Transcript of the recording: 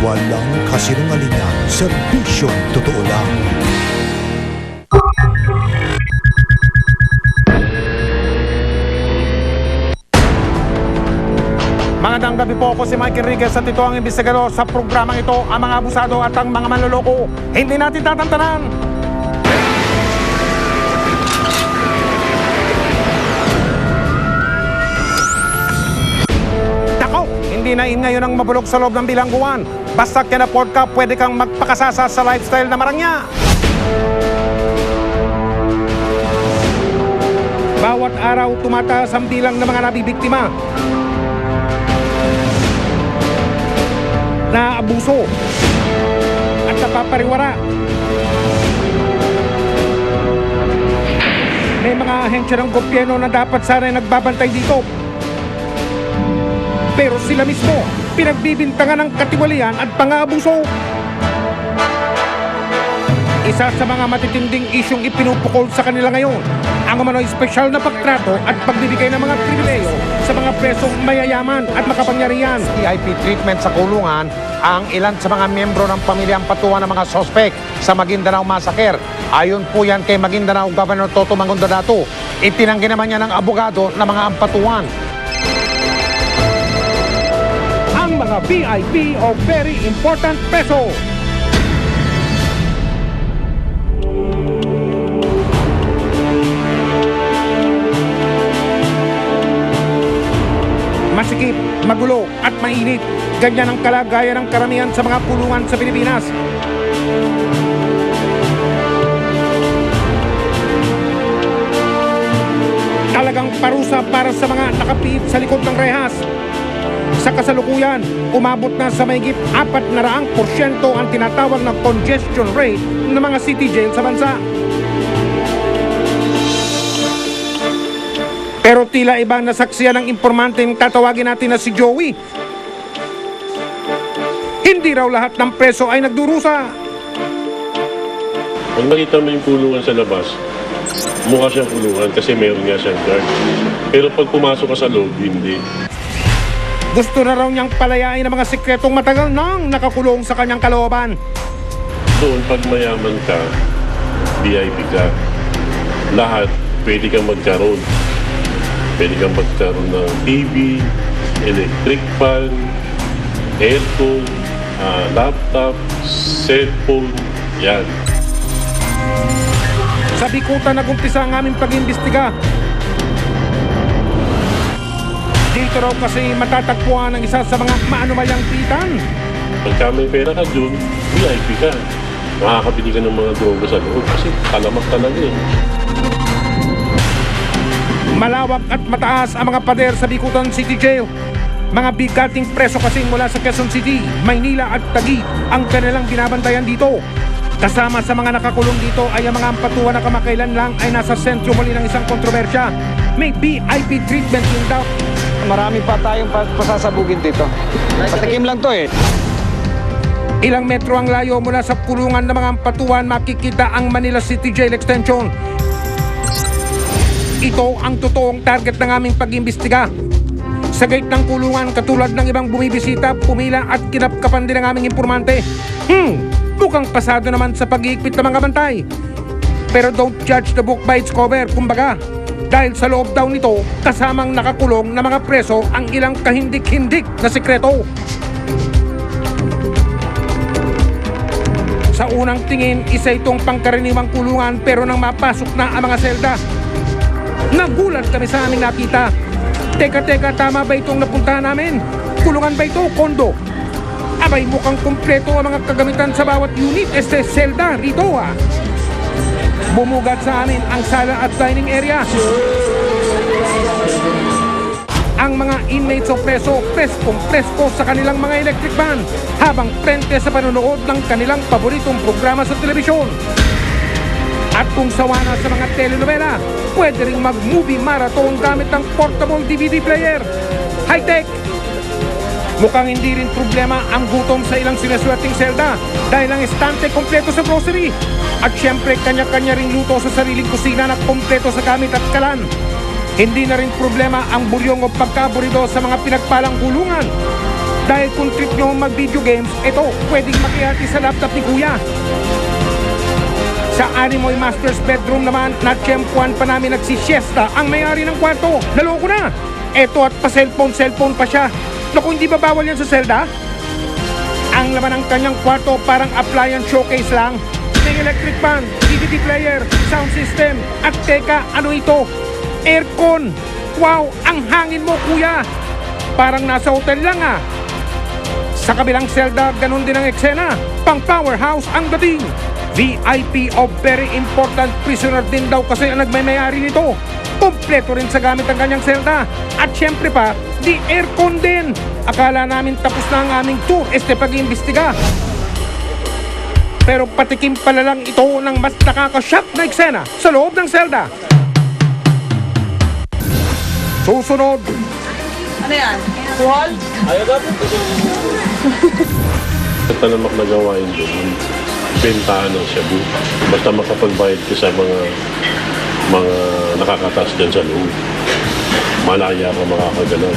Walang kasinungalingan, serbisyong totoo lang. Magandang gabi po, ako si Mike Enriquez at ito ang investigador sa programang ito, ang mga abusado at ang mga manloloko. Hindi natin tatantanan. Nako, hindi na in ngayon ang mabulok sa loob ng bilangguan. Basta can-afford ka, pwede kang magpakasasa sa lifestyle na marangya. Bawat araw tumataas ang bilang ng mga nabibiktima, naabuso at napapariwara. May mga ahensya ng gobyerno na dapat sana nagbabantay dito, pero sila mismo pinagbibintangan ng katiwalian at pang-aabuso. Isa sa mga matitinding isyong ipinupukol sa kanila ngayon ang umano'y espesyal na pagtrato at pagbibigay ng mga pribileyo sa mga presong mayayaman at makapangyarihan. VIP treatment sa kulungan ang ilan sa mga miyembro ng pamilyang patuwa ng mga sospek sa Maguindanao Massacre. Ayon po yan kay Maguindanao Governor Toto Mangondadato. Itinanggi naman niya ng abogado ng mga ampatuan. Ang mga VIP o Very Important Peso. Masikip, magulo at mainit. Ganyan ang kalagayan ng karamihan sa mga kulungan sa Pilipinas. Talagang parusa para sa mga nakapiit sa likod ng rehas. Sa kasalukuyan, umabot na sa mahigit 400% ang tinatawag na congestion rate ng mga city jail sa bansa. Pero tila ibang nasaksiyan ng informante yung tatawagin natin na si Joey. Hindi raw lahat ng preso ay nagdurusa. Pag nakita mo yung kulungan sa labas, mukha siyang kulungan kasi meron nga siyang guard. Pero pag pumasok ka sa loob, hindi. Gusto na raw niyang palayain ang mga sikretong matagal nang nakakulong sa kanyang kalooban. Doon, pag mayaman ka, VIP ka, lahat pwede kang magkaroon. Pwede kang magkaroon ng TV, electric fan, aircon, laptop, cellphone, yan. Sa bikutan nag-umpisa ang aming pag-imbestiga. Dito raw kasi matatagpuan ang isa sa mga maanumalyang pitan. Pagka may pera ka dun, VIP ka. Makakabili ka ng mga droga sa loob kasi talamak talaga eh. Malawak at mataas ang mga pader sa Bikutan City Jail. Mga bigating preso kasing mula sa Quezon City, Maynila at Taguig ang kanilang binabantayan dito. Kasama sa mga nakakulong dito ay ang mga ampatuan na kamakailan lang ay nasa sentro muli ng isang kontrobersya. May VIP treatment yung daw. Marami pa tayong pasasabugin dito. Patikim lang to eh. Ilang metro ang layo mula sa kulungan ng mga ampatuan, makikita ang Manila City Jail Extension. Ito ang totoong target ng aming pag-imbestiga. Sa gate ng kulungan, katulad ng ibang bumibisita, pumila at kinapkapan din ang aming informante. Mukhang pasado naman sa pag-iikpit ng mga bantay. Pero don't judge the book by its cover, kumbaga. Dahil sa loob daw nito, kasamang nakakulong na mga preso ang ilang kahindik-hindik na sikreto. Sa unang tingin, isa itong pangkaraniwang kulungan, pero nang mapasok na ang mga selda, nagulat kami sa aming nakita. Teka, tama ba itong napuntahan namin? Kulungan ba ito? Kondo? Abay, mukhang kumpleto ang mga kagamitan sa bawat unit. Selda rito ah. Bumugad sa amin ang sala at dining area. Ang mga inmates o preso, preskong-presko sa kanilang mga electric fan habang prente sa panonood ng kanilang paboritong programa sa telebisyon. At kung sawa na sa mga telenovela, pwede ring mag-movie marathon gamit ng portable DVD player. High-tech! Mukhang hindi rin problema ang gutom sa ilang sinaswerteng selda dahil ang estante kompleto sa grocery. At syempre kanya-kanya ring luto sa sariling kusina na kompleto sa gamit at kalan. Hindi na rin problema ang buryong o pagkaburido sa mga pinagpalang kulungan. Dahil kung trip nyo mag-video games, ito, pwedeng makiati sa laptop ni Kuya. Sa Animoy Master's bedroom naman, natsyempuan pa namin nagsisiesta ang may-ari ng kwarto. Naloko na! Eto at pa-cellphone pa siya. Naku, hindi ba bawal yan sa Zelda? Ang laman ng kanyang kwarto parang appliance showcase lang. May electric fan, DVD player, sound system, at teka, ano ito? Aircon! Wow, ang hangin mo, Kuya! Parang nasa hotel lang ah. Sa kabilang Zelda, ganun din ang eksena. Pang powerhouse ang dating. VIP o very important prisoner din daw kasi ang nagmamayari nito. Kompleto rin sa gamit ang kanyang Zelda. At syempre pa, di aircon din. Akala namin tapos na ang aming tour pag-iimbestiga. Pero patikim pala lang ito ng mas nakaka-shock na eksena sa loob ng Zelda. Susunod, Ano yan? Wall? Ang talamak na gawain doon, bentahan ng Cebu. Basta makapagbayad ka sa mga nakakatas dyan sa loob. Malaya ka makakagalan.